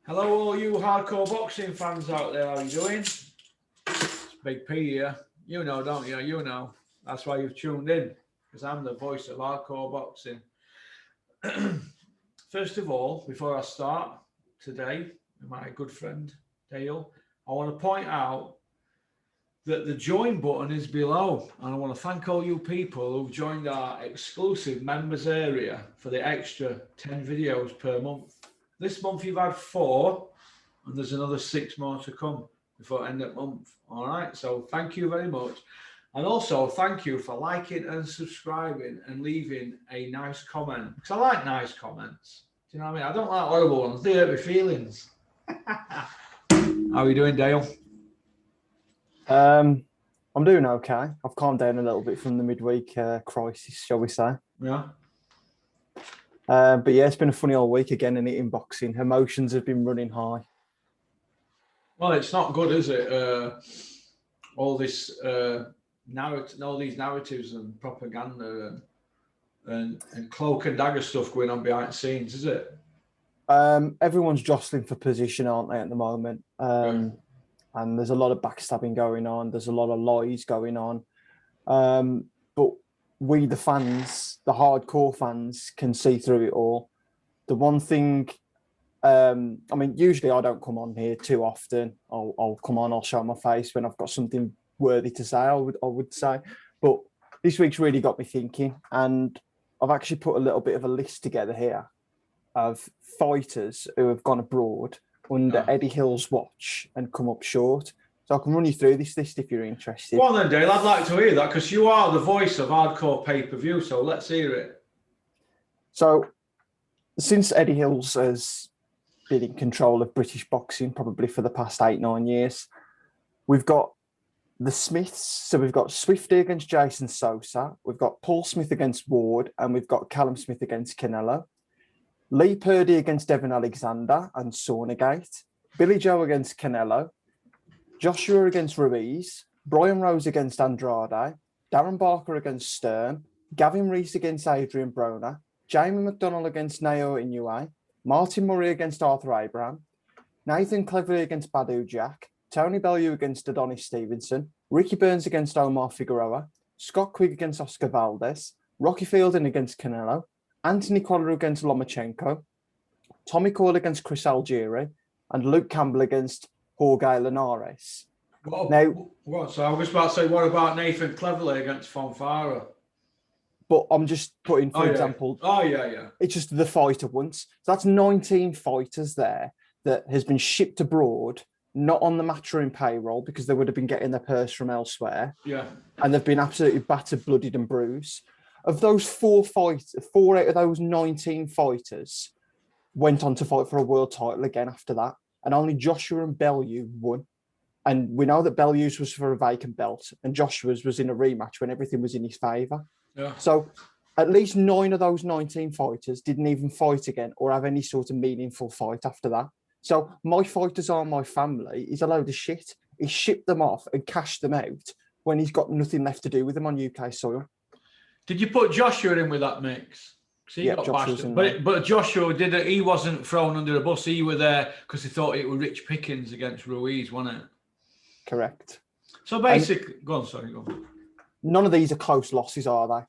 Hello, all you hardcore boxing fans out there. How you doing? It's Big P here. You know, don't you? You know. That's why you've tuned in, because I'm the voice of hardcore boxing. First of all, before I start today, with my good friend Dale, I want to point out that the join button is below, and I want to thank all you people who've joined our exclusive members area for the extra 10 videos per month. This month you've had 4, and there's another 6 more to come before end of month. All right, so thank you very much. And also thank you for liking and subscribing and leaving a nice comment, because I like nice comments. Do you know what I mean? I don't like horrible ones. They hurt my feelings. How are you doing, Dale? I'm doing okay. I've calmed down a little bit from the midweek crisis, shall we say. Yeah. But yeah, it's been a funny old week again in boxing. Emotions have been running high. Well, it's not good, is it? All this all these narratives and propaganda and cloak and dagger stuff going on behind the scenes, is it? Everyone's jostling for position, aren't they, at the moment? And there's a lot of backstabbing going on. There's a lot of lies going on. But we, the fans, the hardcore fans, can see through it all. The one thing, usually I don't come on here too often. I'll come on, I'll show my face when I've got something worthy to say, I would say. But this week's really got me thinking. And I've actually put a little bit of a list together here of fighters who have gone abroad under Eddie Hill's watch and come up short. So I can run you through this list if you're interested. Well then, Dale, I'd like to hear that, because you are the voice of hardcore pay-per-view, so let's hear it. So since Eddie Hills has been in control of British boxing, probably for the past 8-9 years, we've got the Smiths. So we've got Swifty against Jason Sosa, we've got Paul Smith against Ward, and we've got Callum Smith against Canelo. Lee Purdy against Devon Alexander and Saunagate, Billy Joe against Canelo, Joshua against Ruiz, Brian Rose against Andrade, Darren Barker against Stern, Gavin Rees against Adrian Broner, Jamie McDonnell against Nao Inoue, Martin Murray against Arthur Abraham, Nathan Cleverly against Badu Jack, Tony Bellew against Adonis Stevenson, Ricky Burns against Omar Figueroa, Scott Quigg against Oscar Valdez, Rocky Fielding against Canelo, Anthony Quadro against Lomachenko, Tommy Coyle against Chris Algieri, and Luke Campbell against Jorge Linares. So I was about to say, what about Nathan Cleverly against Fonfara? But I'm just putting, for example... It's just the fighter once. So that's 19 fighters there that has been shipped abroad, not on the Matchroom payroll, because they would have been getting their purse from elsewhere. Yeah. And they've been absolutely battered, bloodied and bruised. Of those 4 out of those 19 fighters went on to fight for a world title again after that. And only Joshua and Bellew won. And we know that Bellew's was for a vacant belt and Joshua's was in a rematch when everything was in his favour. Yeah. So at least 9 of those 19 fighters didn't even fight again or have any sort of meaningful fight after that. So my fighters are my family is a load of shit. He shipped them off and cashed them out when he's got nothing left to do with them on UK soil. Did you put Joshua in with that mix? He got bashed. But Joshua didn't. He wasn't thrown under the bus. He was there because he thought it was rich pickings against Ruiz, wasn't it? Correct. So basically, go on. None of these are close losses, are they?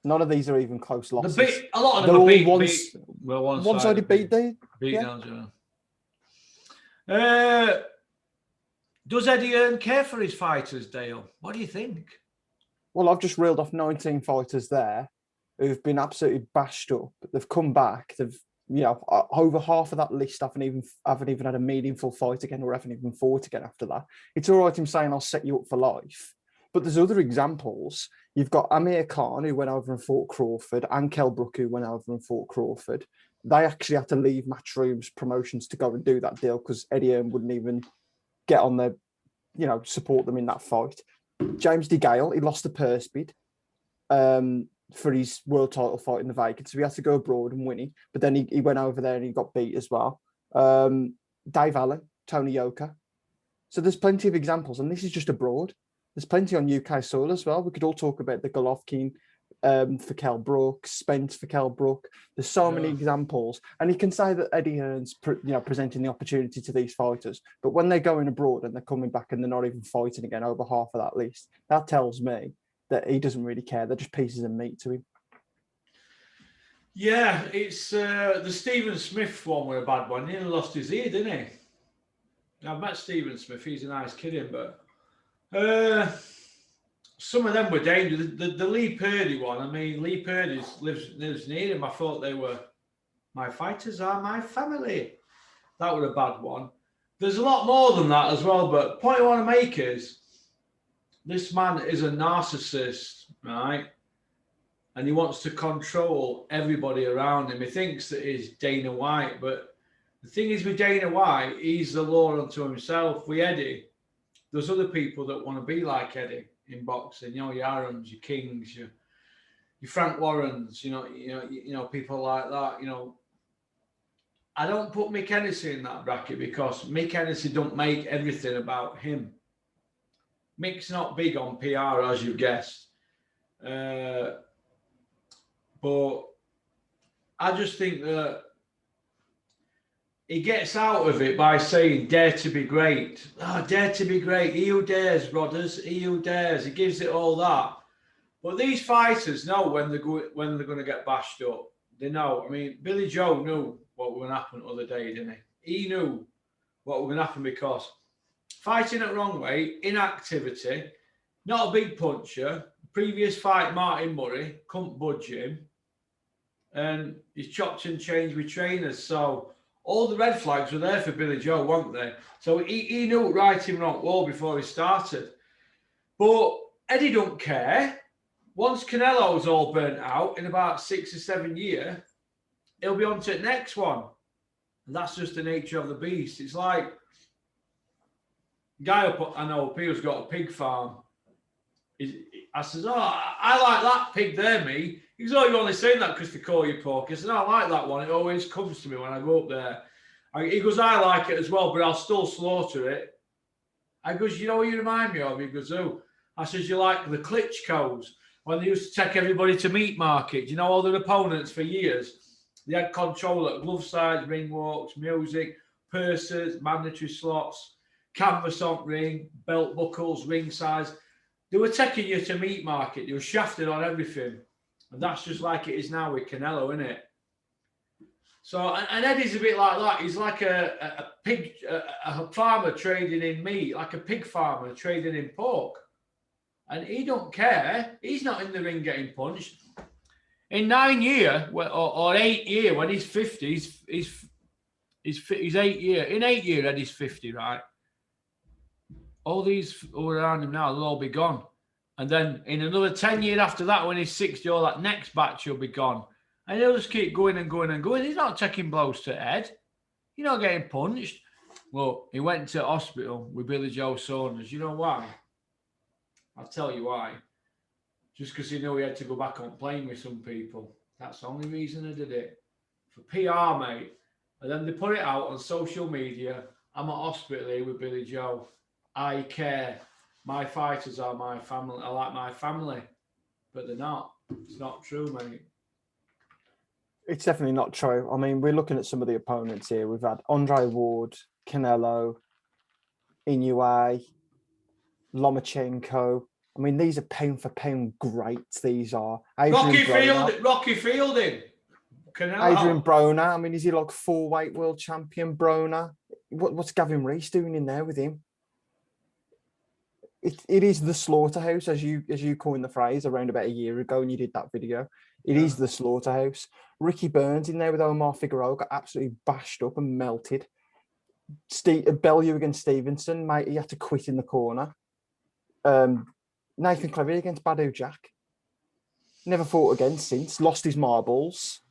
None of these are even close losses. A lot of them are one-sided beatdowns. Yeah. Does Eddie Hearn care for his fighters, Dale? What do you think? Well, I've just reeled off 19 fighters there who've been absolutely bashed up. They've come back. They've, over half of that list haven't even had a meaningful fight again or haven't even fought again after that. It's all right him saying, I'll set you up for life. But there's other examples. You've got Amir Khan, who went over and fought Crawford, and Kell Brook, who went over and fought Crawford. They actually had to leave Matchroom's promotions to go and do that deal because Eddie Hearn wouldn't even get on there, support them in that fight. James DeGale, he lost the purse bid for his world title fight in the vacant, so he had to go abroad and win it. But then he went over there and he got beat as well. Dave Allen, Tony Yoka. So there's plenty of examples, and this is just abroad. There's plenty on UK soil as well. We could all talk about the Golovkin for Kell Brook, Spence for Kell Brook. There's so many examples, and you can say that Eddie Hearn's presenting the opportunity to these fighters, but when they're going abroad and they're coming back and they're not even fighting again over half of that list, that tells me that he doesn't really care. They're just pieces of meat to him. Yeah, it's the Stephen Smith one were a bad one. He nearly lost his ear, didn't he? I've met Stephen Smith. He's a nice kid, him, but some of them were dangerous. The Lee Purdy one. I mean, Lee Purdy lives near him. I thought they were my fighters are my family. That was a bad one. There's a lot more than that as well. But the point I want to make is this man is a narcissist, right? And he wants to control everybody around him. He thinks that he's Dana White, but the thing is with Dana White, he's the law unto himself. With Eddie, there's other people that want to be like Eddie in boxing. You know, your Arons, your Kings, your Frank Warrens. You know, people like that. You know, I don't put Mick Hennessy in that bracket because Mick Hennessy don't make everything about him. Mick's not big on PR, as you guessed. But I just think that he gets out of it by saying, dare to be great. Oh, dare to be great. He who dares, Rodders. He who dares. He gives it all that. But these fighters know when they're going to get bashed up. They know. I mean, Billy Joe knew what was going to happen the other day, didn't he? He knew what was going to happen because fighting at wrong way, inactivity, not a big puncher. Previous fight, Martin Murray, couldn't budge him. And he's chopped and changed with trainers. So all the red flags were there for Billy Joe, weren't they? So he knew right and wrong well before he started. But Eddie don't care. Once Canelo's all burnt out in about 6 or 7 years, he'll be on to the next one. And that's just the nature of the beast. It's like a guy up, I know, Peel's got a pig farm. I says, oh, I like that pig there, me. He goes, oh, you're only saying that because they call you Porky. I said, no, I like that one. It always comes to me when I go up there. He goes, I like it as well, but I'll still slaughter it. I goes, you know what you remind me of? He goes, who? I says, you like the Klitschko's when they used to take everybody to meat market. You know, all their opponents for years. They had control at glove sides, ring walks, music, purses, mandatory slots, canvas on ring, belt buckles, ring size. They were taking you to meat market. They were shafted on everything. And that's just like it is now with Canelo, isn't it? So, and Eddie's a bit like that. He's like a pig, a farmer trading in meat, like a pig farmer trading in pork. And he don't care. He's not in the ring getting punched. In 9 years, or 8 years, when he's 50, he's 8 years. In 8 years, Eddie's 50, right? All these who are around him now, they'll all be gone. And then in another 10 years after that, when he's 60, all that next batch will be gone. And he'll just keep going and going and going. He's not taking blows to the head. He's not getting punched. Well, he went to hospital with Billy Joe Saunders. You know why? I'll tell you why. Just because he knew he had to go back on plane with some people. That's the only reason I did it. For PR, mate. And then they put it out on social media. I'm at hospital here with Billy Joe. I care. My fighters are my family. I like my family. But they're not. It's not true, mate. It's definitely not true. I mean, we're looking at some of the opponents here. We've had Andre Ward, Canelo, Inoue, Lomachenko. I mean, these are pound for pound greats. These are Rocky Fielding. Canelo. Adrian Broner. I mean, is he like 4-weight world champion Broner? What's Gavin Rees doing in there with him? It is the slaughterhouse, as you coined the phrase around about a year ago when you did that video. It is the slaughterhouse. Ricky Burns in there with Omar Figueroa got absolutely bashed up and melted. Bellew against Stevenson, mate, he had to quit in the corner. Nathan Cleary against Badu Jack. Never fought again since. Lost his marbles.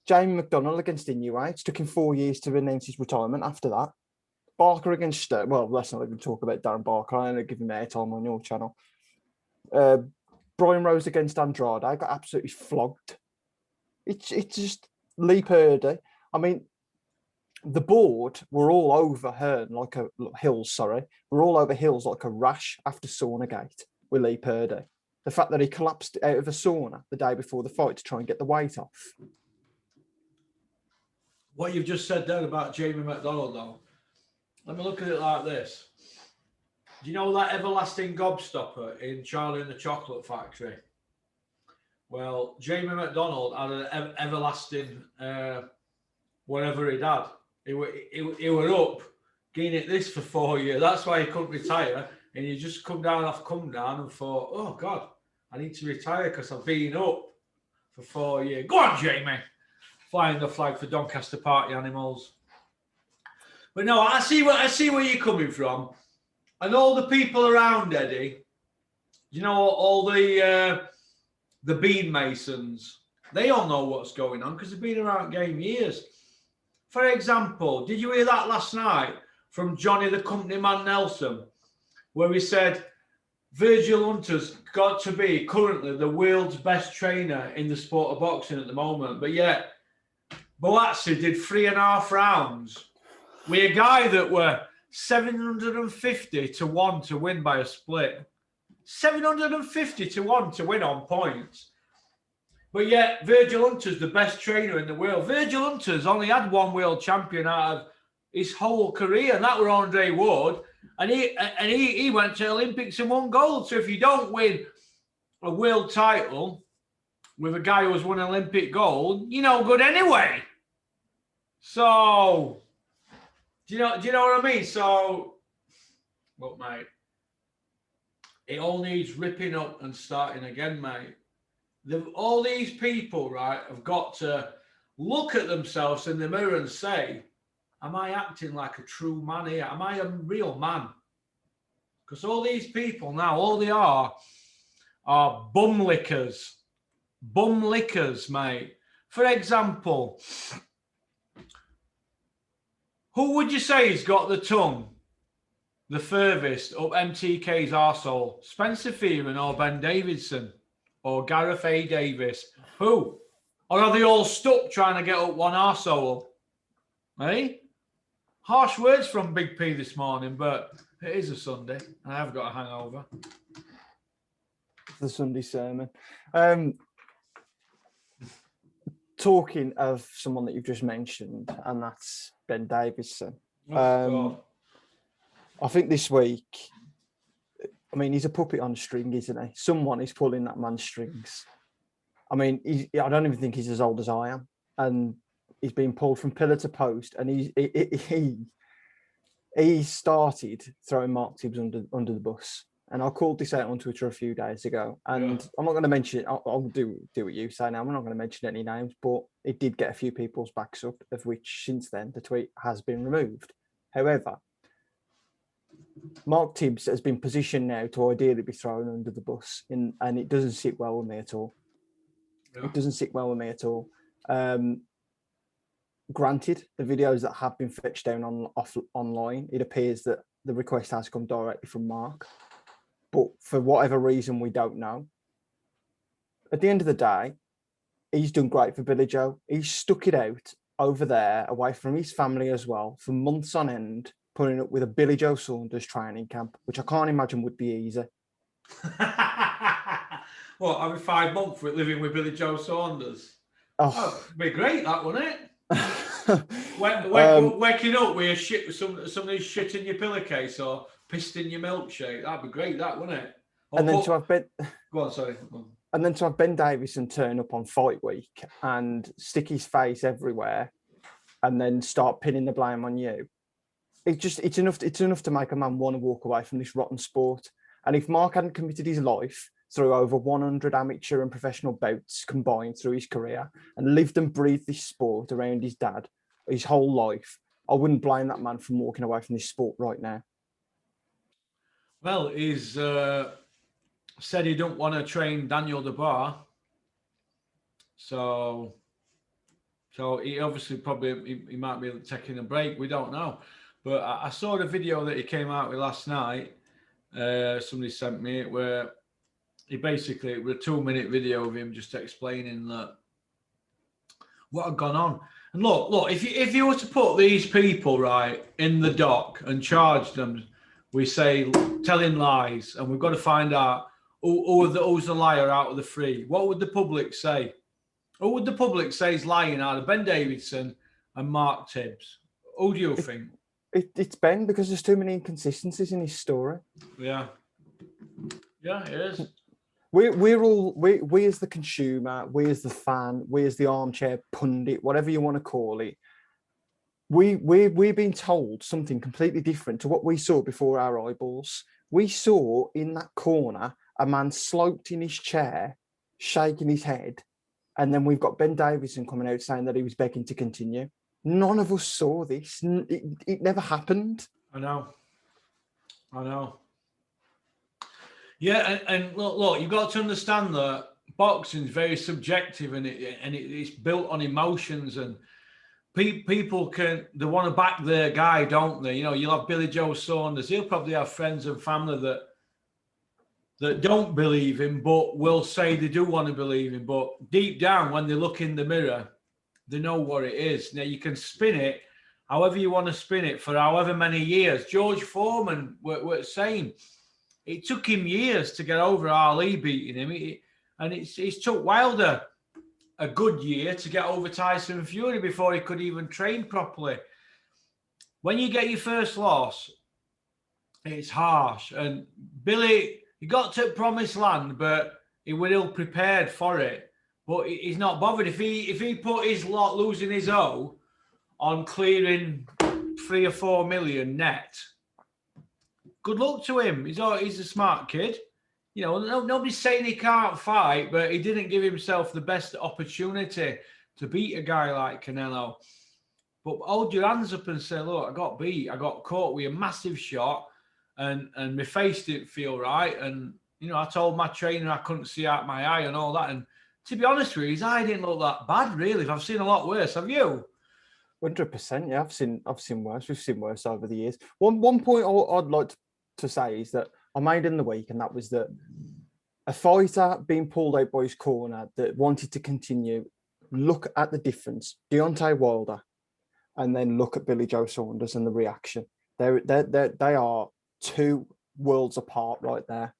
Jamie McDonnell against Inoue. It took him 4 years to announce his retirement after that. Barker against Stern. Well, let's not even talk about Darren Barker. I'm going to give him airtime on your channel. Brian Rose against Andrade. I got absolutely flogged. It's just Lee Purdy. I mean, the board were all over Hearn like Hills. Sorry, we're all over Hills like a rash after Saunagate with Lee Purdy. the fact that he collapsed out of a sauna the day before the fight to try and get the weight off. What you've just said there about Jamie McDonald, though, let me look at it like this. Do you know that everlasting gobstopper in Charlie and the Chocolate Factory? Well, Jamie McDonald had an everlasting whatever he'd had. He were up getting at this for 4 years. That's why he couldn't retire. And he just come down and thought, oh God, I need to retire because I've been up for 4 years. Go on, Jamie. Flying the flag for Doncaster Party Animals. But no, I see where you're coming from. And all the people around Eddie, you know, all the bean masons, they all know what's going on because they've been around game years. For example, did you hear that last night from Johnny the Company Man Nelson, where he said Virgil Hunter's got to be currently the world's best trainer in the sport of boxing at the moment, but yet Boazzi did 3.5 rounds with a guy that were 750 to 1 to win by a split. 750 to 1 to win on points. But yet Virgil Hunter's the best trainer in the world. Virgil Hunter's only had one world champion out of his whole career, and that were Andre Ward. And he went to Olympics and won gold. So if you don't win a world title with a guy who has won Olympic gold, you're no good anyway. So do you know what I mean? So look, mate, it all needs ripping up and starting again, mate. All these people, right, have got to look at themselves in the mirror and say, am I acting like a true man here? Am I a real man? Because all these people now, all they are bum lickers. Bum lickers, mate. For example, who would you say has got the tongue the furthest up MTK's arsehole? Spencer Fearon or Ben Davidson? Or Gareth A. Davis? Who? Or are they all stuck trying to get up one arsehole? Eh? Harsh words from Big P this morning, but it is a Sunday and I have got a hangover. The Sunday sermon. Talking of someone that you've just mentioned, and that's Ben Davison. I think this week, I mean, he's a puppet on a string, isn't he? Someone is pulling that man's strings. I mean, I don't even think he's as old as I am. And he's been pulled from pillar to post. And he started throwing Mark Tibbs under the bus. And I called this out on Twitter a few days ago. And I'm not going to mention it. I'll do what you say now. I'm not going to mention any names. But it did get a few people's backs up, of which since then the tweet has been removed. However, Mark Tibbs has been positioned now to ideally be thrown under the bus, and it doesn't sit well with me at all. Yeah. It doesn't sit well with me at all. Granted, the videos that have been fetched down online, it appears that the request has come directly from Mark. But for whatever reason, we don't know. At the end of the day, he's done great for Billy Joe. He's stuck it out over there, away from his family as well, for months on end, putting up with a Billy Joe Saunders training camp, which I can't imagine would be easy. What, every 5 months with living with Billy Joe Saunders? Oh, it'd be great, that, wouldn't it? Waking up with somebody's shit in your pillowcase or pissed in your milkshake. That'd be great, that, wouldn't it? To have Ben... Go on, sorry. And then to have Ben Davison turn up on fight week and stick his face everywhere and then start pinning the blame on you. It's enough to make a man want to walk away from this rotten sport. And if Mark hadn't committed his life through over 100 amateur and professional bouts combined through his career and lived and breathed this sport around his dad his whole life, I wouldn't blame that man from walking away from this sport right now. Well, he's said he don't want to train Daniel DeBar. So he obviously he might be taking a break. We don't know. But I saw the video that he came out with last night. Somebody sent me it, where it was a 2-minute video of him just explaining that what had gone on. And look, if you were to put these people right in the dock and charge them, we say telling lies, and we've got to find out who's the liar out of the three? What would the public say? Who would the public say is lying out of Ben Davidson and Mark Tibbs? Who do you think? It's Ben, because there's too many inconsistencies in his story. Yeah. Yeah, it is. We as the consumer, we as the fan, we as the armchair pundit, whatever you want to call it, we're being told something completely different to what we saw before our eyeballs. We saw in that corner a man sloped in his chair, shaking his head, and then we've got Ben Davidson coming out saying that he was begging to continue. None of us saw this. It never happened. I know. Yeah, and look, you've got to understand that boxing is very subjective, and it's built on emotions, and people they want to back their guy, don't they? You know, you'll have Billy Joe Saunders. He'll probably have friends and family that don't believe him, but will say they do want to believe him. But deep down, when they look in the mirror, they know what it is. Now, you can spin it however you want to spin it for however many years. George Foreman were saying it took him years to get over Ali beating him. And it's took Wilder a good year to get over Tyson Fury before he could even train properly. When you get your first loss, it's harsh. And Billy, he got to promised land, but he was ill prepared for it. But he's not bothered. If he put his lot losing his O on clearing 3 or 4 million net, good luck to him. He's a smart kid. You know, nobody's saying he can't fight, but he didn't give himself the best opportunity to beat a guy like Canelo. But hold your hands up and say, look, I got beat. I got caught with a massive shot, and my face didn't feel right. And, you know, I told my trainer I couldn't see out my eye and all that. And to be honest with you, his eye didn't look that bad, really. I've seen a lot worse. Have you? 100%. Yeah, I've seen worse. We've seen worse over the years. One point I'd like to say is that I made in the week, and that was that a fighter being pulled out by his corner that wanted to continue, look at the difference. Deontay Wilder, and then look at Billy Joe Saunders and the reaction. They are two worlds apart right there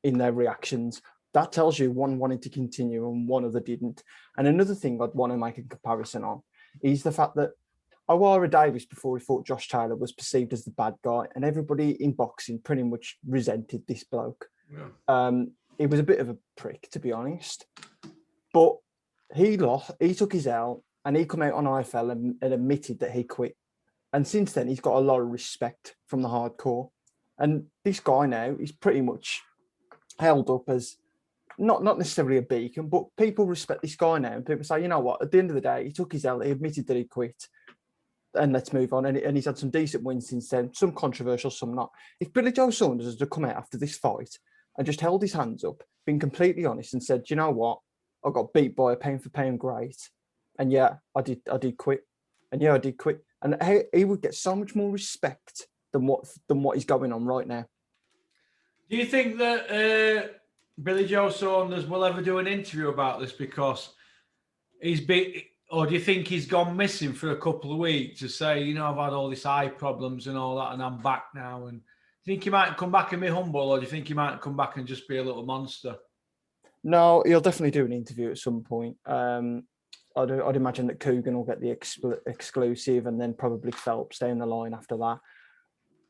in their reactions. That tells you one wanted to continue and one other didn't. And another thing I'd want to make a comparison on is the fact that Owara Davis, before he fought Josh Taylor, was perceived as the bad guy, and everybody in boxing pretty much resented this bloke. Yeah. He was a bit of a prick, to be honest. But he lost. He took his L, and he come out on IFL and admitted that he quit. And since then, he's got a lot of respect from the hardcore. And this guy now is pretty much held up as not necessarily a beacon, but people respect this guy now. And people say, you know what, at the end of the day, he took his L, he admitted that he quit, and let's move on. And he's had some decent wins since then, some controversial, some not. If Billy Joe Saunders has to come out after this fight and just held his hands up, been completely honest and said, you know what, I got beat by a pound for pound great. And yeah, I did quit. And yeah, I did quit. And he would get so much more respect than what is going on right now. Do you think that Billy Joe Saunders will ever do an interview about this because he's been, or do you think he's gone missing for a couple of weeks to say, you know, I've had all these eye problems and all that, and I'm back now? And do you think he might come back and be humble, or do you think he might come back and just be a little monster? No, he'll definitely do an interview at some point. I'd imagine that Coogan will get the exclusive, and then probably Phelps down the line after that.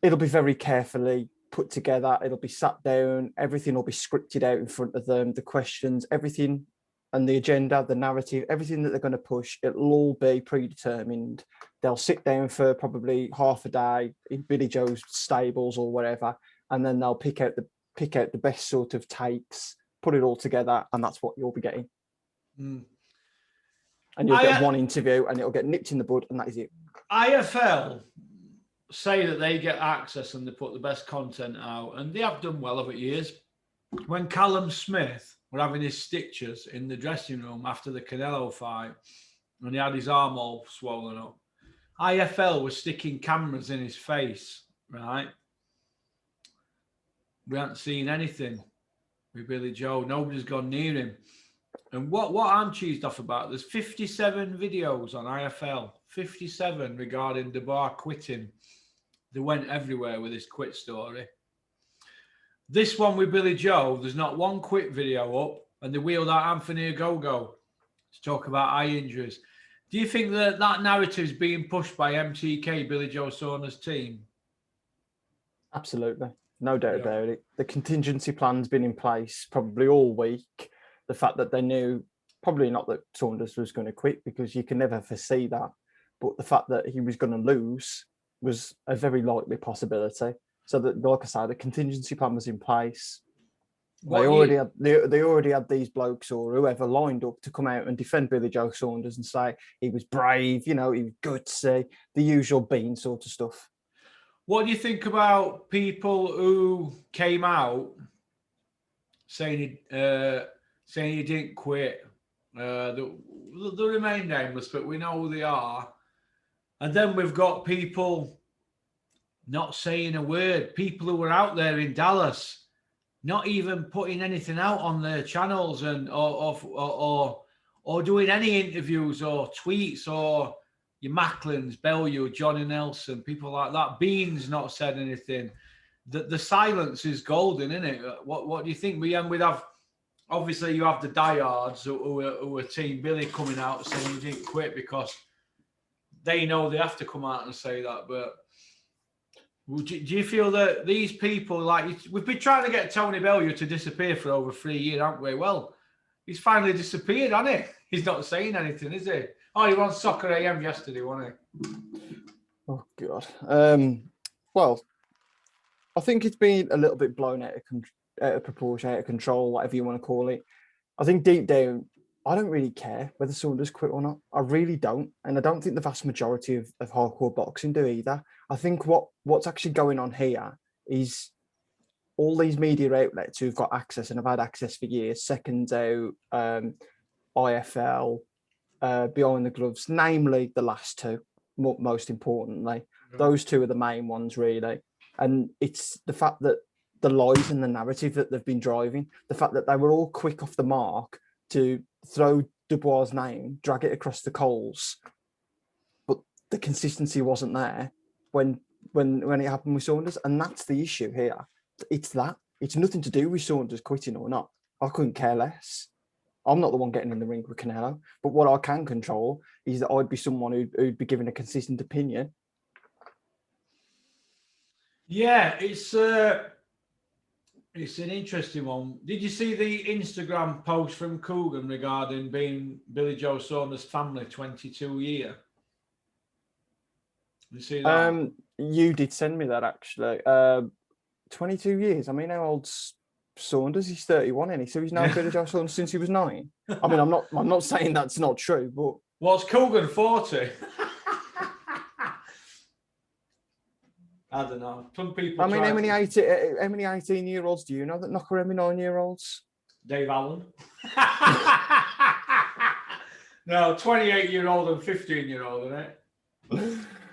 It'll be very carefully put together. It'll be sat down. Everything will be scripted out in front of them. The questions, everything, and the agenda, the narrative, everything that they're going to push, it'll all be predetermined. They'll sit down for probably half a day in Billy Joe's stables or whatever, and then they'll pick out the best sort of takes, put it all together, and that's what you'll be getting. Mm. And you'll get one interview, and it'll get nipped in the bud, and that is it. IFL say that they get access and they put the best content out, and they have done well over years. When Callum Smith were having his stitches in the dressing room after the Canelo fight, and he had his arm all swollen up, IFL was sticking cameras in his face, right? We haven't seen anything with Billy Joe. Nobody's gone near him. And what I'm cheesed off about, there's 57 videos on IFL, 57 regarding Dubois quitting. They went everywhere with his quit story. This one with Billy Joe, there's not one quick video up, and they wheeled out Anthony Ogogo to talk about eye injuries. Do you think that that narrative is being pushed by MTK, Billy Joe Saunders' team? Absolutely. No doubt about it. The contingency plan's been in place probably all week. The fact that they knew, probably not that Saunders was going to quit, because you can never foresee that, but the fact that he was going to lose was a very likely possibility. So that, like I say, the contingency plan was in place. They already had these blokes or whoever lined up to come out and defend Billy Joe Saunders and say he was brave, he was gutsy, the usual Bean sort of stuff. What do you think about people who came out saying he didn't quit? They remain nameless, but we know who they are. And then we've got people not saying a word. People who were out there in Dallas, not even putting anything out on their channels and or doing any interviews or tweets, or your Macklins, Bellew, Johnny Nelson, people like that. Bean's not said anything. The silence is golden, isn't it? What do you think? We'd have, obviously, you have the diehards who are Team Billy coming out saying he didn't quit because they know they have to come out and say that. But do you feel that these people, like, we've been trying to get Tony Bellew to disappear for over 3 years, haven't we? Well, he's finally disappeared, hasn't he? He's not saying anything, is he? Oh, he was on Soccer AM yesterday, wasn't he? Oh, God. Well, I think it's been a little bit blown out of proportion, out of control, whatever you want to call it. I think deep down, I don't really care whether Saunders quit or not. I really don't. And I don't think the vast majority of hardcore boxing do either. I think what's actually going on here is all these media outlets who've got access and have had access for years, Seconds Out, IFL, Behind the Gloves, namely the last two, most importantly. Those two are the main ones, really. And it's the fact that the lies and the narrative that they've been driving, the fact that they were all quick off the mark to throw Dubois' name, drag it across the coals, but the consistency wasn't there when it happened with Saunders, and that's the issue here. It's nothing to do with Saunders quitting or not. I couldn't care less. I'm not the one getting in the ring with Canelo, but what I can control is that I'd be someone who'd be giving a consistent opinion. Yeah, it's an interesting one. Did you see the Instagram post from Coogan regarding being Billy Joe Saunders' family 22 year? Did you see that? You did send me that, actually. 22 years. I mean, how old's Saunders? He's 31, isn't he? So he's known Billy Joe Saunders since he was 9. I mean, I'm not saying that's not true, but what's Coogan 40? I don't know. Some people. I mean, how many 18-year-olds do you know that knock around with 9-year-olds? Dave Allen. No, 28-year-old and 15-year-old, isn't it?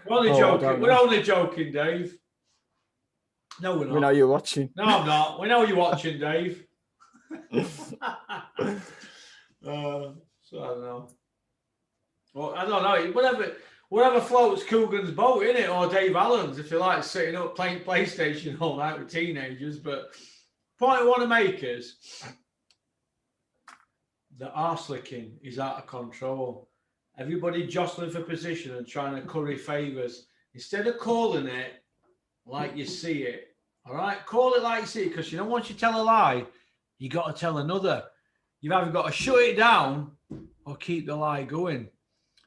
We're only joking. We're only joking, Dave. No, we're not. We know you're watching. No, I'm not. We know you're watching, Dave. So I don't know. Well, I don't know. Whatever floats Coogan's boat, innit? Or Dave Allen's, if you like, sitting up playing PlayStation all night with teenagers. But point I want to make is the arse licking is out of control. Everybody jostling for position and trying to curry favours. Instead of calling it like you see it, all right? Call it like you see it, because once you tell a lie, you got to tell another. You've either got to shut it down or keep the lie going.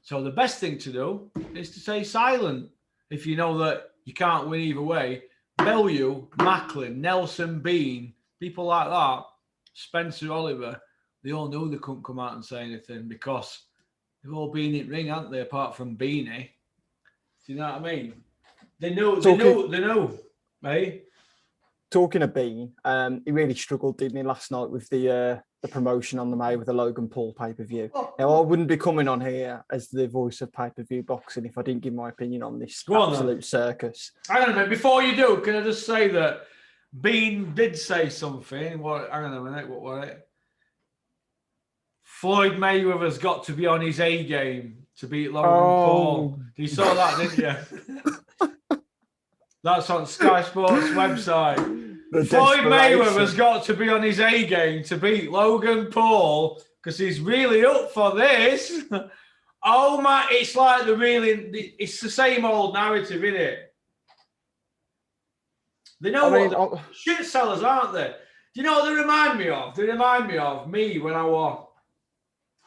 So the best thing to do is to stay silent. If you know that you can't win either way, Bellew, Macklin, Nelson, Bean, people like that, Spencer, Oliver, they all knew they couldn't come out and say anything because they've all been in ring, haven't they? Apart from Beanie. Do you know what I mean? They knew, eh? Talking of Bean, he really struggled, didn't he, last night with the promotion on the May with the Logan Paul pay-per-view. Now, I wouldn't be coming on here as the voice of pay-per-view boxing if I didn't give my opinion on this absolute circus. Hang on a minute. Before you do, can I just say that Bean did say something. Hang on a minute. What was it? Floyd Mayweather's got to be on his A game to beat Logan Paul. You saw that, didn't you? That's on Sky Sports website. Floyd Mayweather's got to be on his A game to beat Logan Paul because he's really up for this. Oh my! It's like it's the same old narrative, isn't it? They know shit sellers, aren't they? Do you know what they remind me of? They remind me of me when I was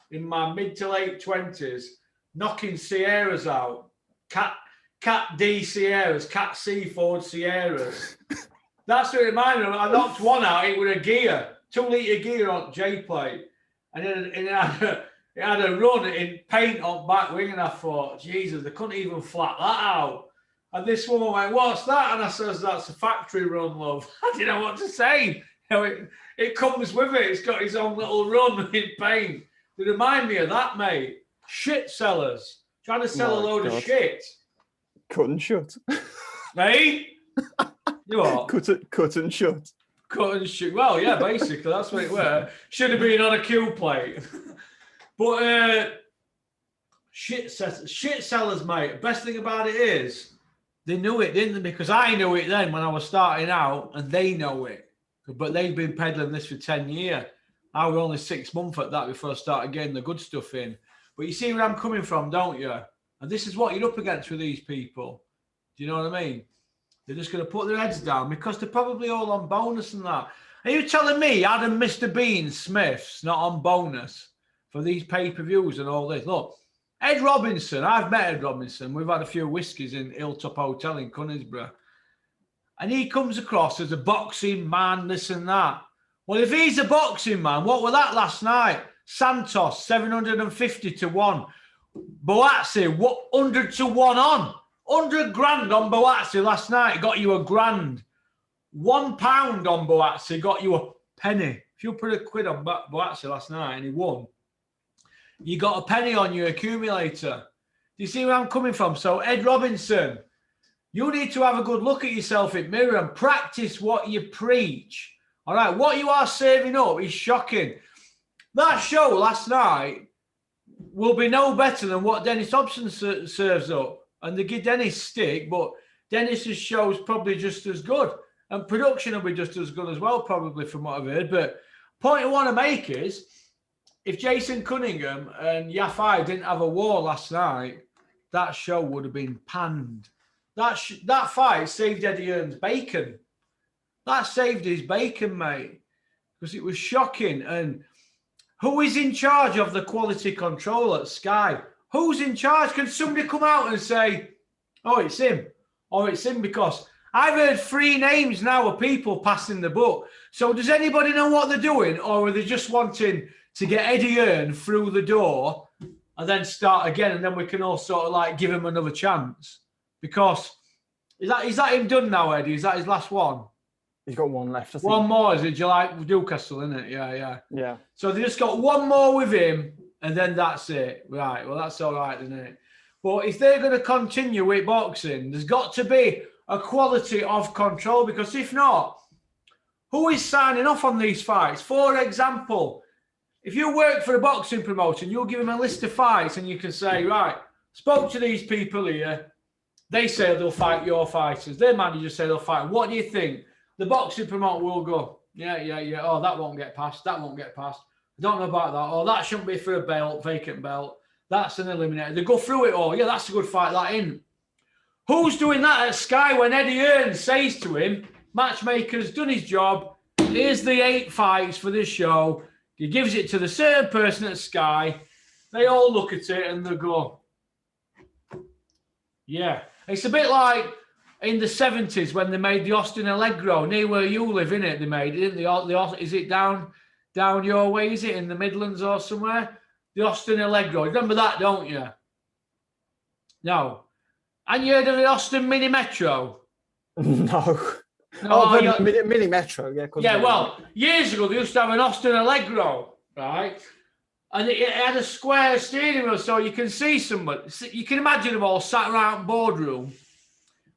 in my mid to late 20s, knocking Sierras out. Cat D Sierras, Cat C Ford Sierras. That's what it reminded me of. I knocked one out, it was a gear, 2-litre gear on J-plate. And then it had a run in paint on back wing, and I thought, Jesus, they couldn't even flat that out. And this woman went, what's that? And I says, that's a factory run, love. I didn't know what to say. You know, it comes with it. It's got its own little run in paint. They remind me of that, mate. Shit sellers. Trying to sell a load of shit. Cut and shut. Mate? You what? Cut and shut. Cut and shoot. Well, yeah, basically, that's what it were. Should have been on a Q plate. But shit sellers, mate. Best thing about it is they knew it, didn't they? Because I knew it then when I was starting out, and they know it. But they've been peddling this for 10 years. I was only 6 months at that before I started getting the good stuff in. But you see where I'm coming from, don't you? And this is what you're up against with these people. Do you know what I mean? They're just going to put their heads down because they're probably all on bonus and that. Are you telling me Adam Mr. Bean Smith's not on bonus for these pay-per-views and all this? Look, Ed Robinson, I've met Ed Robinson. We've had a few whiskies in Hilltop Hotel in Conisborough. And he comes across as a boxing man, this and that. Well, if he's a boxing man, what was that last night? Santos, 750 to 1. Boazzi, 100 to 1 on. 100 grand on Boazzi last night got you £1,000. £1 on Boazzi got you a penny. If you put £1 on Boazzi last night and he won, you got a penny on your accumulator. Do you see where I'm coming from? So, Ed Robinson, you need to have a good look at yourself in the mirror and practice what you preach. All right, what you are serving up is shocking. That show last night will be no better than what Dennis Hobson serves up. And they give Dennis stick, but Dennis's show is probably just as good. And production will be just as good as well, probably, from what I've heard. But point I want to make is, if Jason Cunningham and Yafai didn't have a war last night, that show would have been panned. That fight saved Eddie Hearn's bacon. That saved his bacon, mate, because it was shocking. And who is in charge of the quality control at Sky? Who's in charge? Can somebody come out and say, oh, it's him, or it's him? Because I've heard 3 names now of people passing the book. So does anybody know what they're doing, or are they just wanting to get Eddie Hearn through the door and then start again, and then we can all sort of like give him another chance? Because is that him done now, Eddie? Is that his last one? He's got one left, I think. One more, is it? July Newcastle, isn't it? Yeah. So they just got one more with him, and then that's it. Right, well, that's all right, isn't it? But if they're going to continue with boxing, there's got to be a quality of control, because if not, who is signing off on these fights? For example, if you work for a boxing promotion, you'll give them a list of fights and you can say, right, spoke to these people here. They say they'll fight your fighters. Their managers say they'll fight. What do you think? The boxing promoter will go, yeah. Oh, that won't get passed. That won't get passed. I don't know about that. Oh, that shouldn't be for a belt, vacant belt. That's an eliminator. They go through it all. Yeah, that's a good fight, that in. Who's doing that at Sky when Eddie Hearn says to him, matchmaker's done his job. Here's the 8 fights for this show. He gives it to the certain person at Sky. They all look at it and they go, yeah. It's a bit like in the 70s when they made the Austin Allegro, near where you live, innit? They made it, didn't they? Is it down your way? Is it in the Midlands or somewhere? The Austin Allegro. Remember that, don't you? No. And you heard of the Austin Mini Metro? No. Mini Metro, yeah. Yeah, well, years ago, they used to have an Austin Allegro, right? And it had a square steering wheel, so you can see somebody. You can imagine them all sat around the boardroom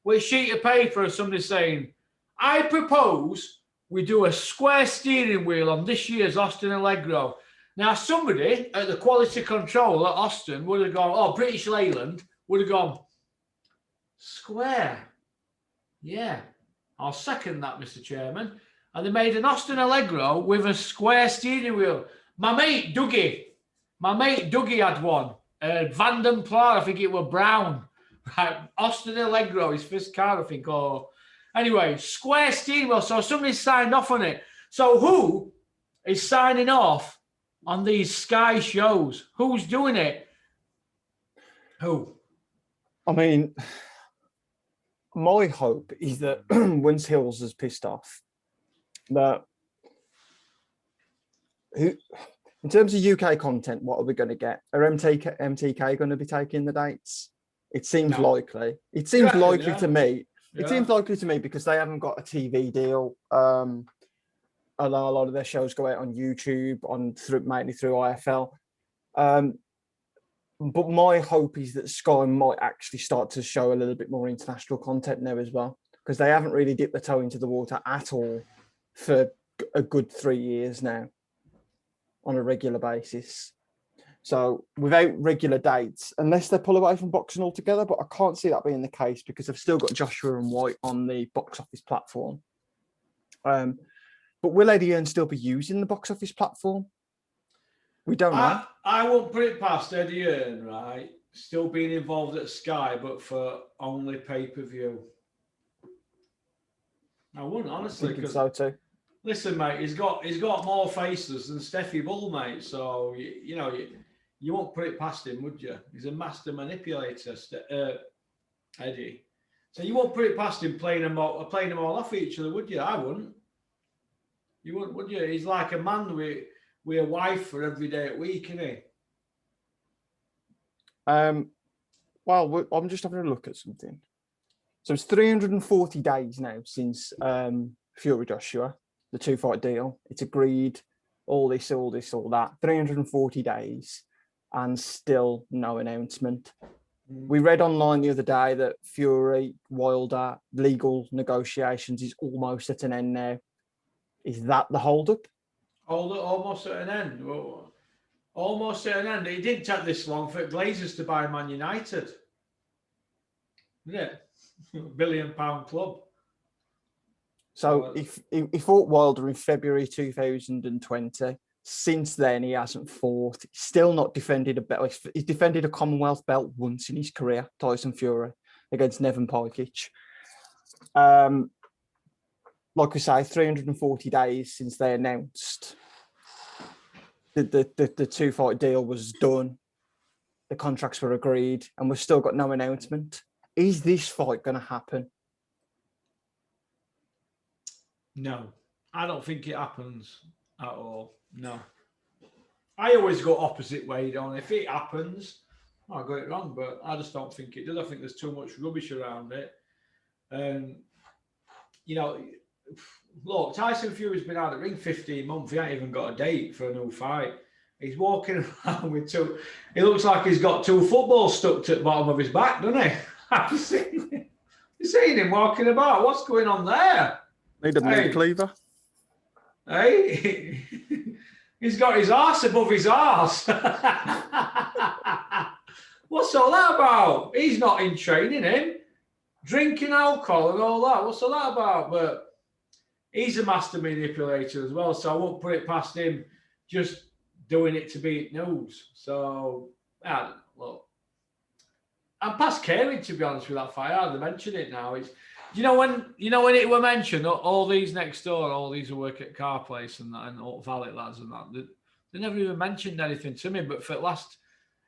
with a sheet of paper and somebody saying, I propose we do a square steering wheel on this year's Austin Allegro. Now, somebody at the quality control at Austin would have gone, oh, British Leyland would have gone, square. Yeah. I'll second that, Mr. Chairman. And they made an Austin Allegro with a square steering wheel. My mate Dougie had one. Vanden Pla, I think it was brown. Right, Austin Allegro, his first car, I think. Or anyway, square steering wheel. So somebody signed off on it. So who is signing off on these Sky shows? Who's doing it? Who? I mean, my hope is that once Hills is pissed off, that in terms of UK content, what are we going to get? Are MTK going to be taking the dates? It seems likely. It seems likely to me. It seems likely to me because they haven't got a TV deal. A lot of their shows go out on YouTube, mainly through IFL. But my hope is that Sky might actually start to show a little bit more international content now as well, because they haven't really dipped their toe into the water at all for a good 3 years now on a regular basis. So without regular dates, unless they pull away from boxing altogether, but I can't see that being the case because they've still got Joshua and White on the box office platform. But will Eddie Hearn still be using the box office platform? We don't know. I won't put it past Eddie Hearn, right? Still being involved at Sky, but for only pay-per-view. I wouldn't, honestly. I think so too. Listen, mate, he's got more faces than Steffi Bull, mate. So you won't put it past him, would you? He's a master manipulator, Eddie. So you won't put it past him playing them all off each other, would you? I wouldn't. You wouldn't, would you? He's like a man with a wife for every day of the week, isn't he? Well, I'm just having a look at something. So it's 340 days now since Fury Joshua, the 2-fight deal. It's agreed, all this, all that. 340 days and still no announcement. We read online the other day that Fury, Wilder, legal negotiations is almost at an end now. Is that the holdup? Almost at an end. Well, almost at an end. It didn't take this long for Glazers to buy Man United. Didn't it? £1 billion club. So he fought Wilder in February 2020. Since then, he hasn't fought. He's still not defended a belt. He's defended a Commonwealth belt once in his career, Tyson Fury, against Nevin Pajkic. Like we say, 340 days since they announced the 2-fight deal was done. The contracts were agreed, and we've still got no announcement. Is this fight going to happen? No, I don't think it happens at all. No. I always go opposite way, don't I? If it happens, I got it wrong, but I just don't think it does. I think there's too much rubbish around it. Look, Tyson Fury's been out of the ring 15 months. He ain't even got a date for a new fight. He's walking around with two. He looks like he's got two footballs stuck to the bottom of his back, doesn't he? Have you seen him? You seen him walking about? What's going on there? Need a meat cleaver. Hey, he's got his arse above his arse. What's all that about? He's not in training, him. Drinking alcohol and all that. What's all that about? But he's a master manipulator as well, so I won't put it past him just doing it to beat news. So, look, I'm past caring, to be honest with that fight. I hardly mention it now. It's when it were mentioned, all these next door, all these who work at car place and that, and all valet lads and that, they never even mentioned anything to me. But for the last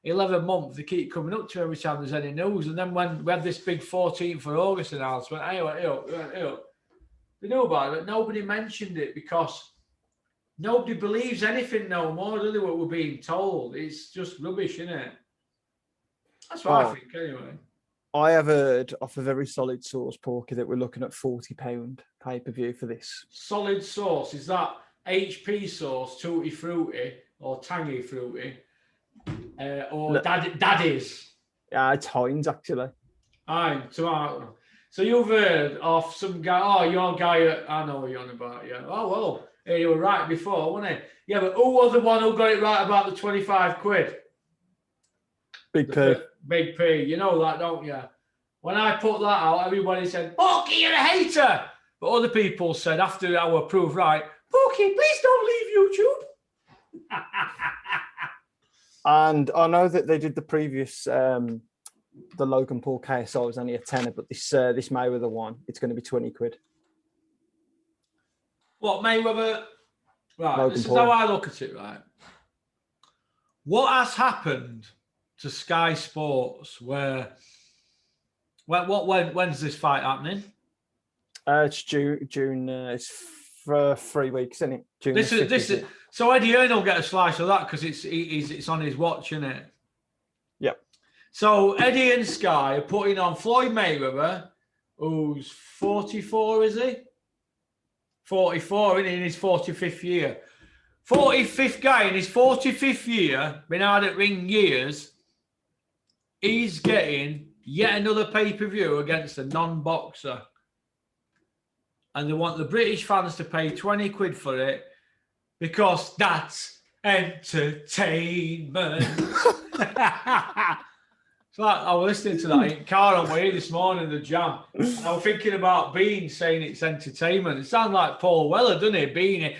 11 months, they keep coming up to every time there's any news. And then when we had this big 14th of August announcement, hey, they knew about it, but nobody mentioned it because nobody believes anything no more, do they, what we're being told? It's just rubbish, isn't it? That's what I think, anyway. I have heard off a very solid source, Porky, that we're looking at £40 pay-per-view for this. Solid source, is that HP sauce, tutti frutti or tangy fruity? Or daddies? Yeah, it's Heinz, actually. Aye, tomato. So you've heard of some guy, your guy, I know what you're on about, yeah. Oh, well, you were right before, wasn't it? Yeah, but who was the one who got it right about the 25 quid? Big P. Big P, you know that, don't you? When I put that out, everybody said, Porky, you're a hater. But other people said after our proof, right, Porky, please don't leave YouTube. And I know that they did the previous, the Logan Paul KSI was only a tenner, but this Mayweather one, it's going to be 20 quid. What, Mayweather? Right, Logan this Paul. is how I look at it, right? What has happened to Sky Sports when's this fight happening? It's June. It's for 3 weeks, isn't it? June. This is so Eddie Hearn will get a slice of that because it's on his watch, isn't it? Yep. So Eddie and Sky are putting on Floyd Mayweather, who's 44, is he? 44, isn't he, in his 45th year. 45th guy in his 45th year, been out at ring years. He's getting yet another pay-per-view against a non-boxer. And they want the British fans to pay 20 quid for it because that's entertainment. It's like I was listening to that in the car on my way this morning, the Jam. And I was thinking about Bean saying it's entertainment. It sounds like Paul Weller, doesn't it? Bean!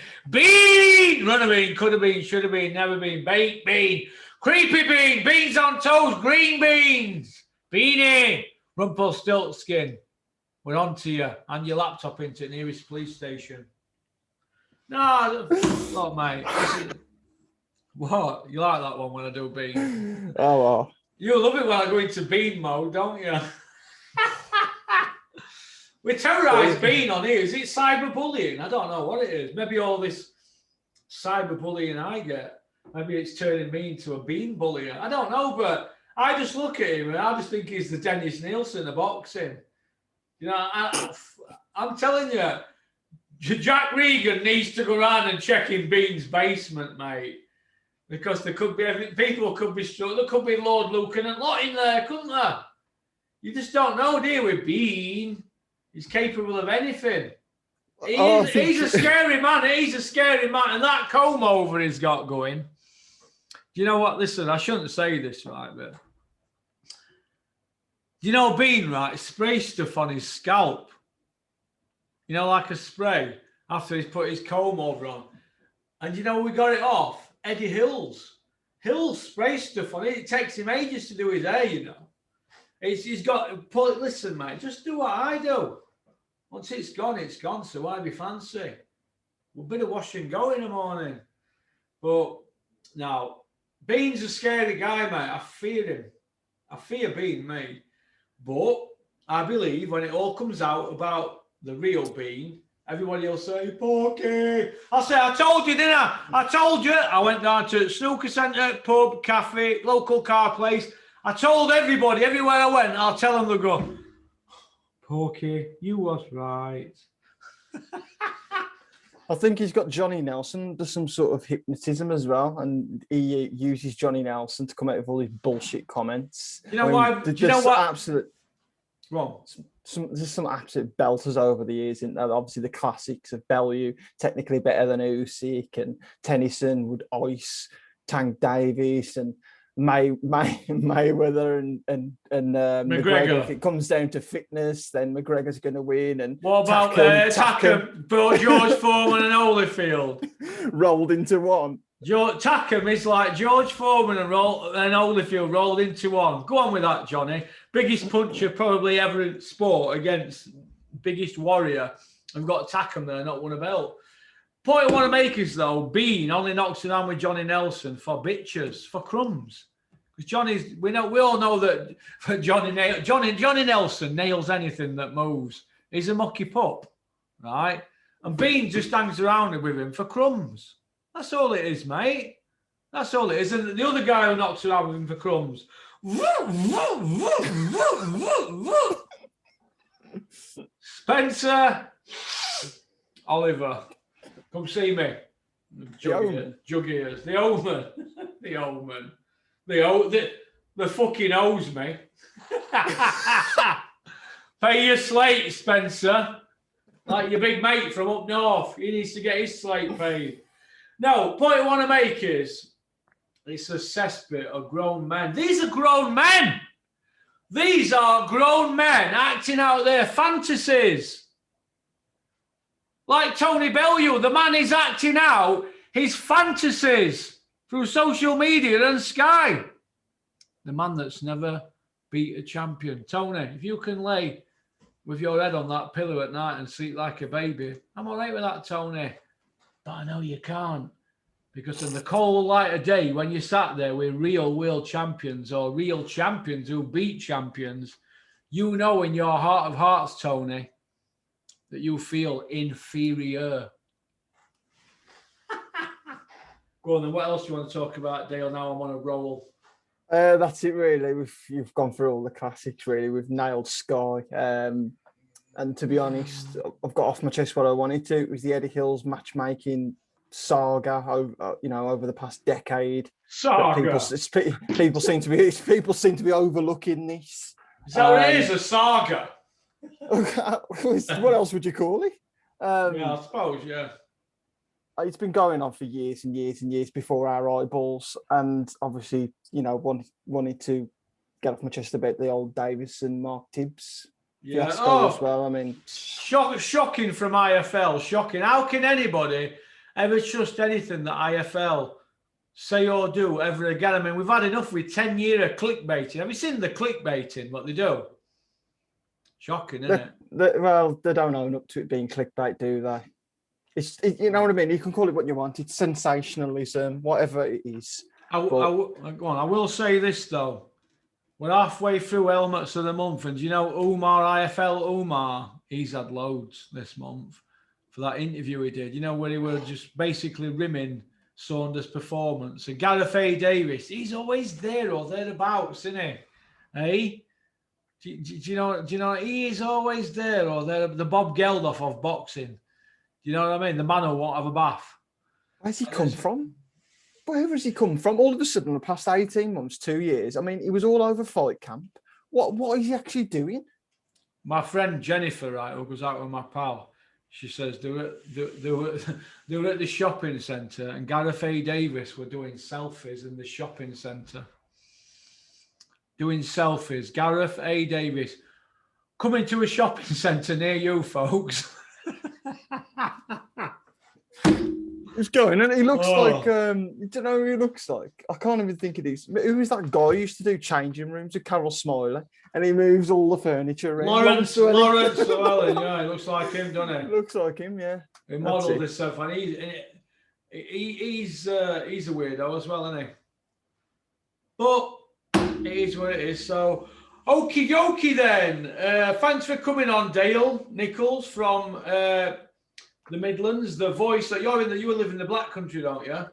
Run have been, could have been, should have been, never been. Baked bean. Creepy bean. Beans on toast. Green beans. Beanie. Rumpelstiltskin. We're on to you. And your laptop into the nearest police station. No, look, mate. What? You like that one when I do Bean? Oh, well. You love it when I go into Bean mode, don't you? We terrorise Bean on here. Is it cyberbullying? I don't know what it is. Maybe all this cyberbullying I get, maybe it's turning me into a Bean bullier. I don't know, but I just look at him and I just think he's the Dennis Nielsen of boxing. You know, I'm telling you, Jack Regan needs to go around and check in Bean's basement, mate. Because there could be people could be struck. There could be Lord Lucan and lot in there, couldn't there? You just don't know, do you? With Bean, he's capable of anything. He's a scary man. He's a scary man, and that comb over he's got going. Do you know what? Listen, I shouldn't say this, right? But you know, Bean, right? Spray stuff on his scalp. You know, like a spray after he's put his comb over on, and you know we got it off. Eddie Hills spray stuff on it. It takes him ages to do his hair, you know. He's got to pull it. Listen, mate, just do what I do. Once it's gone, so why be fancy? We'll bit of wash and go in the morning. But now, Bean's a scary guy, mate. I fear him. I fear Bean, mate. But I believe when it all comes out about the real Bean, everybody will say, Porky. I'll say, I told you, didn't I? I told you. I went down to snooker centre, pub, cafe, local car place. I told everybody, everywhere I went, I'll tell them to go, Porky, you was right. I think he's got Johnny Nelson. There's some sort of hypnotism as well. And he uses Johnny Nelson to come out with all these bullshit comments. You know why? Do you know what? Absolute... Wrong. There's some absolute belters over the years, isn't there? Obviously the classics of Bellew, technically better than Usyk, and Tennyson would ice Tank Davis and Mayweather and McGregor. If it comes down to fitness, then McGregor's going to win. And what about Takham, George Foreman and Holyfield rolled into one? Takham is like George Foreman and Holyfield rolled into one. Go on with that, Johnny. Biggest puncher probably ever in sport against biggest warrior. I've got Takham there, not won a belt. Point I want to make is, though, Bean only knocks it on with Johnny Nelson for bitches, for crumbs. Because we all know that Johnny Nelson nails anything that moves. He's a mucky pup, right? And Bean just hangs around with him for crumbs. That's all it is, mate. That's all it is. And the other guy who knocks around with him for crumbs. Spencer Oliver. Come see me. Jug ears. The Omen. The Omen. The fucking owes me. Pay your slate, Spencer. Like your big mate from up north. He needs to get his slate paid. No, point I want to make is it's a cesspit of grown men. These are grown men. These are grown men acting out their fantasies. Like Tony Bellew, the man is acting out his fantasies through social media and Sky. The man that's never beat a champion. Tony, if you can lay with your head on that pillow at night and sleep like a baby, I'm all right with that, Tony. But I know you can't. Because in the cold light of day, when you sat there with real world champions or real champions who beat champions, you know in your heart of hearts, Tony, that you feel inferior. Go on then, what else do you want to talk about, Dale? Now I'm on a roll. That's it, really. You've gone through all the classics, really. We've nailed Sky. And to be honest, I've got off my chest what I wanted to. It was the Eddie Hills matchmaking saga over the past decade. Saga. People seem to be overlooking this. Is that what it is? A saga. What else would you call it? Yeah, I suppose. Yeah. It's been going on for years and years and years before our eyeballs, and obviously, wanted to get off my chest about the old Davis and Mark Tibbs fiasco as well. I mean, shocking from IFL. Shocking. How can anybody ever trust anything that IFL say or do ever again? I mean, we've had enough with 10 years of clickbaiting. Have you seen the clickbaiting, what they do? Shocking, isn't it? They don't own up to it being clickbait, do they? You know what I mean? You can call it what you want. It's sensationalism, whatever it is. Go on. I will say this, though. We're halfway through Helmets of the Month, and do you know IFL Umar, he's had loads this month for that interview he did, where he was just basically rimming Saunders' performance. And Gareth A. Davis, he's always there or thereabouts, isn't he? Hey? Do you know, he is always there or there, the Bob Geldof of boxing. Do you know what I mean? The man who won't have a bath. Where's he come from? Where has he come from? All of a sudden, in the past 18 months, 2 years, I mean, he was all over Fight Camp. What is he actually doing? My friend Jennifer, right, who goes out with my pal, she says they were at the shopping centre and Gareth A. Davis were doing selfies in the shopping centre. Doing selfies. Gareth A. Davis coming to a shopping centre near you, folks. He's going, and he looks like, you don't know who he looks like. I can't even think of these. Who is that guy who used to do changing rooms with Carol Smiley? And he moves all the furniture around. Lawrence Llewellyn, yeah, he looks like him, doesn't he? Looks like him, yeah. He modelled himself, and he's a weirdo as well, isn't he? But it is what it is. So, okie dokie then. Thanks for coming on, Dale Nichols from the Midlands, the voice that you live in the Black Country, don't you?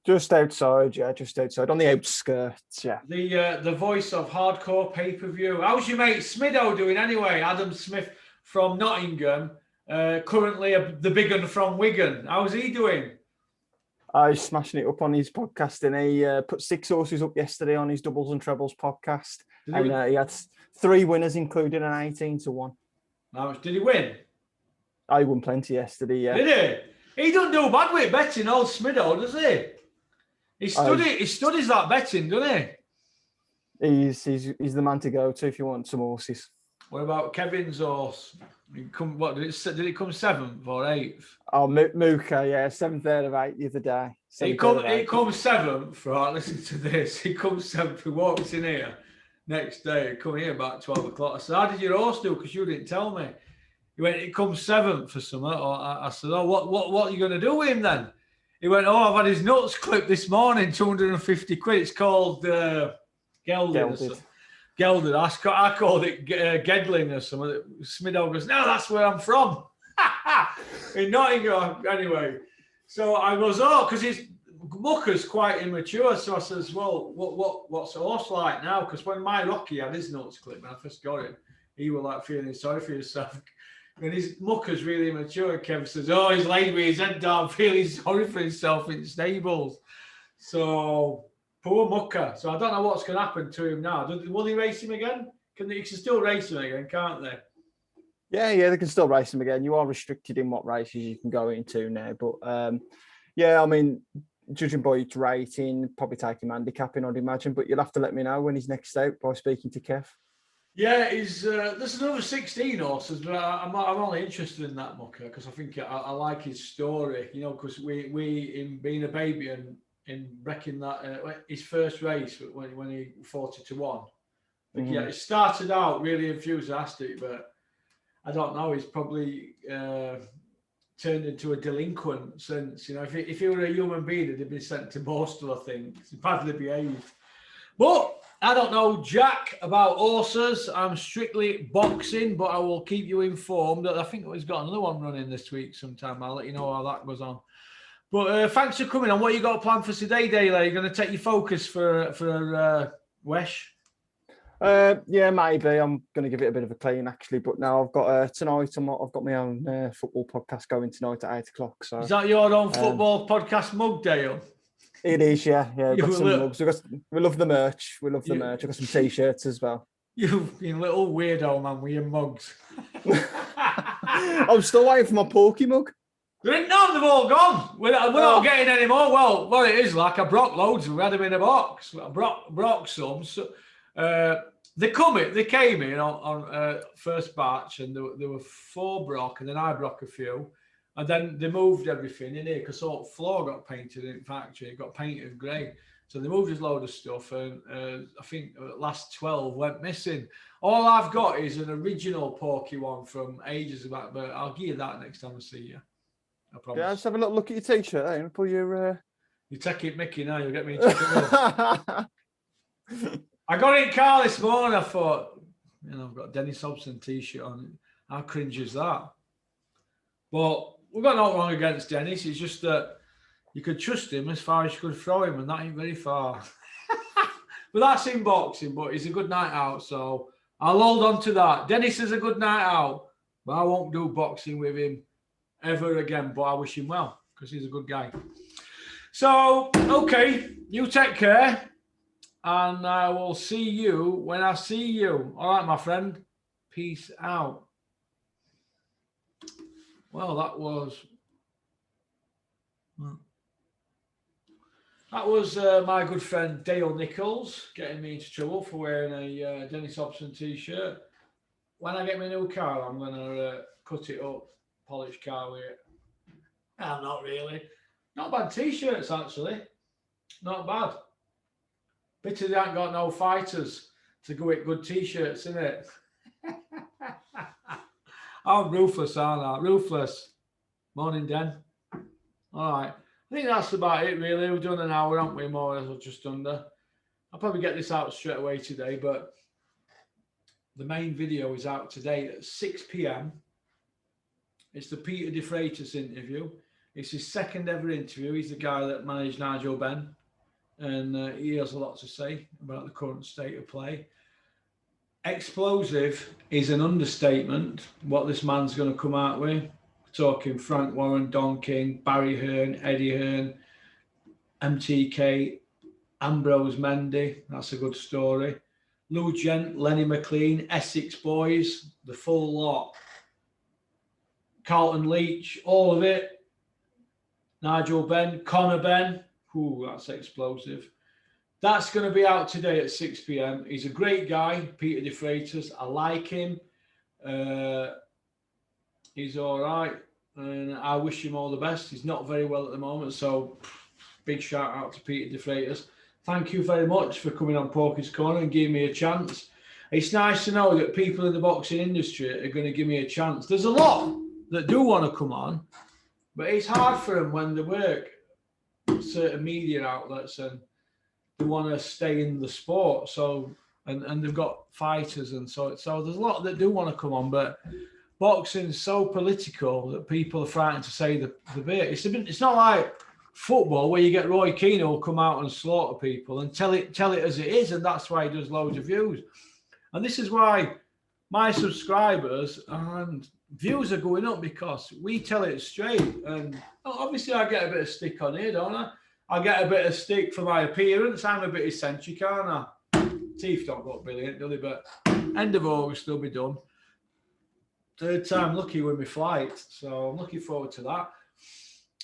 Just outside, yeah, just outside, on the outskirts, yeah. The voice of hardcore pay-per-view. How's your mate Smido doing anyway? Adam Smith from Nottingham, currently the big one from Wigan. How's he doing? He's smashing it up on his podcast, and he put 6 horses up yesterday on his Doubles and Trebles podcast, he had 3 winners, including an 18-1. Did he win? I won plenty yesterday, yeah. Did he? He don't do bad with betting, old Smido, does he? He studies that betting, doesn't he? He's the man to go to if you want some horses. What about Kevin's horse? Did it come 7th or 8th? Oh, Mooka, yeah, 7th out of 8 the other day. He comes 7th, right? Listen to this. He comes 7th. He walks in here next day. He come here about 12 o'clock. I said, "How did your horse do? Because you didn't tell me." He went, "It comes 7th for something." I said, "Oh, what are you going to do with him then?" He went, "Oh, I've had his nuts clipped this morning, 250 quid. It's called gelded. I called it Gedling or something." Smido goes, "No, that's where I'm from." In Nottingham, anyway. So I goes, "Oh, because his mucker's quite immature." So I says, "Well, what's a horse like now?" Because when my Rocky had his nuts clipped when I first got him, he was like feeling sorry for himself. And his mucker's really immature. Kev says, "Oh, he's laid with his head down, feeling sorry for himself in stables." So, poor mucker. So I don't know what's going to happen to him now. Will they race him again? They can still race him again, can't they? Yeah, they can still race him again. You are restricted in what races you can go into now. But, yeah, I mean, judging by its rating, probably take him handicapping, I'd imagine. But you'll have to let me know when he's next out by speaking to Kev. Yeah, there's another 16 horses, but I'm only interested in that mucker because I think I like his story, you know, because we in being a baby and in wrecking that his first race when he 40 to 1. I think yeah, Mm. it started out really enthusiastic, but I don't know, he's probably turned into a delinquent since, you know, if he were a human being, he'd have been sent to Borstal, I think. He's badly behaved. But I don't know jack about horses. I'm strictly boxing, but I will keep you informed. I think he's got another one running this week sometime. I'll let you know how that goes on. But thanks for coming on. What you got planned for today, Dale? Are you going to take your focus for Wesh? Yeah, maybe I'm going to give it a bit of a clean actually. But now I've got tonight. I've got my own football podcast going tonight at 8 o'clock. So Is that your own football podcast mug, Dale? it is, yeah. We've You got some little, mugs. We love the merch. We love the you, merch. I've got some t-shirts as well. you've been a little weirdo, man, with your mugs. I'm still waiting for my Porky mug. No, they've all gone. We're not getting any more. Well, it is like I brought loads. We had them in a box. I brought some. So, they came in on first batch, and there were 4 brock, and then I broke a few, and then they moved everything in here because all the floor got painted in factory. It got painted grey, so they moved a load of stuff, and I think the last 12 went missing. All I've got is an original Porky one from ages back, but I'll give you that next time I see you. I promise. Yeah, let's have a look at your t-shirt and pull your. You take it, Mickey. Now you'll get me in trouble. I got in car this morning. I thought, you know, I've got a Dennis Hobson t-shirt on. How cringe is that? But we've got nothing wrong against Dennis. It's just that you could trust him as far as you could throw him, and that ain't very far. But that's in boxing. But he's a good night out, so I'll hold on to that. Dennis is a good night out, but I won't do boxing with him ever again, but I wish him well because he's a good guy. So, okay, you take care, and I will see you when I see you. All right, my friend. Peace out. Well, that was my good friend Dale Nichols getting me into trouble for wearing a Dennis Hobson t-shirt. When I get my new car, I'm going to cut it up. Polished car with it. No, not really. Not bad t-shirts, actually. Not bad. Pity they ain't got no fighters to go with good t-shirts, innit? I'm ruthless, aren't I? Ruthless. Morning, Den. All right. I think that's about it, really. We've done an hour, haven't we? More or less, just under. I'll probably get this out straight away today, but the main video is out today at 6 p.m. It's the Peter De Freitas interview. It's his second ever interview. He's the guy that managed Nigel Benn, and he has a lot to say about the current state of play. Explosive is an understatement, what this man's going to come out with. We're talking Frank Warren, Don King, Barry Hearn, Eddie Hearn, MTK, Ambrose Mendy. That's a good story. Lou Gent, Lenny McLean, Essex Boys, the full lot. Carlton Leach, all of it. Nigel Benn, Conor Benn. Ooh, that's explosive. That's going to be out today at 6 p.m. He's a great guy, Peter De Freitas. I like him. He's all right. And I wish him all the best. He's not very well at the moment. So big shout out to Peter De Freitas. Thank you very much for coming on Porky's Corner and giving me a chance. It's nice to know that people in the boxing industry are going to give me a chance. There's a lot that do want to come on, but it's hard for them when they work certain media outlets and they want to stay in the sport. So, and they've got fighters, and so there's a lot that do want to come on, but boxing's so political that people are frightened to say the bit. It's not like football where you get Roy Keane who'll come out and slaughter people and tell it as it is, and that's why he does loads of views. And this is why my subscribers and views are going up, because we tell it straight. And obviously I get a bit of stick on here, don't I? I get a bit of stick for my appearance. I'm a bit eccentric, aren't I? Teeth don't look brilliant, do they? But end of August they'll be done. Third time lucky with my flight, so I'm looking forward to that.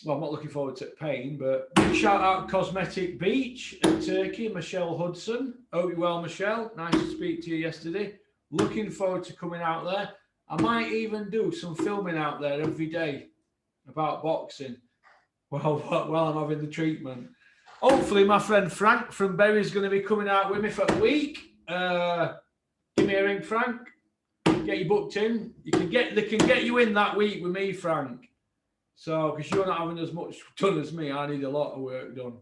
Well, I'm not looking forward to pain, but big shout out Cosmetic Beach in Turkey, Michelle Hudson. Hope you're well, Michelle. Nice to speak to you yesterday. Looking forward to coming out there. I might even do some filming out there every day about boxing while I'm having the treatment. Hopefully, my friend Frank from Bury is going to be coming out with me for a week. Give me a ring, Frank. Get you booked in. They can get you in that week with me, Frank. So, because you're not having as much done as me, I need a lot of work done.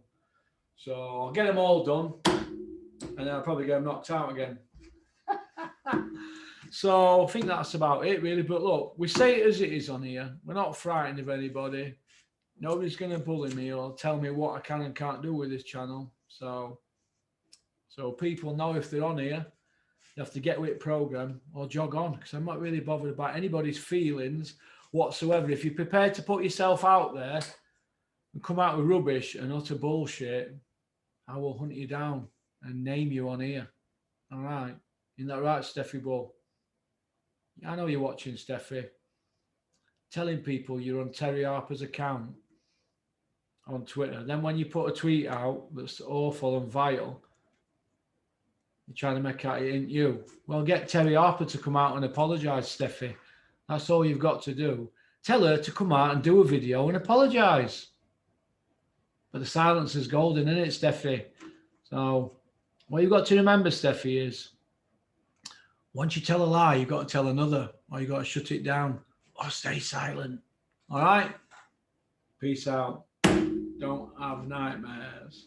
So I'll get them all done, and then I'll probably get them knocked out again. So I think that's about it, really. But look, we say it as it is on here. We're not frightened of anybody. Nobody's going to bully me or tell me what I can and can't do with this channel. So people know if they're on here, they have to get with the program or jog on, because I'm not really bothered about anybody's feelings whatsoever. If you're prepared to put yourself out there and come out with rubbish and utter bullshit, I will hunt you down and name you on here. All right. Isn't that right, Steffi Bull? I know you're watching, Steffi. Telling people you're on Terry Harper's account on Twitter. Then when you put a tweet out that's awful and vile, you're trying to make out it ain't you. Well, get Terry Harper to come out and apologise, Steffi. That's all you've got to do. Tell her to come out and do a video and apologise. But the silence is golden, isn't it, Steffi? So what you've got to remember, Steffi, is once you tell a lie, you've got to tell another, or you've got to shut it down or stay silent. All right? Peace out. Don't have nightmares.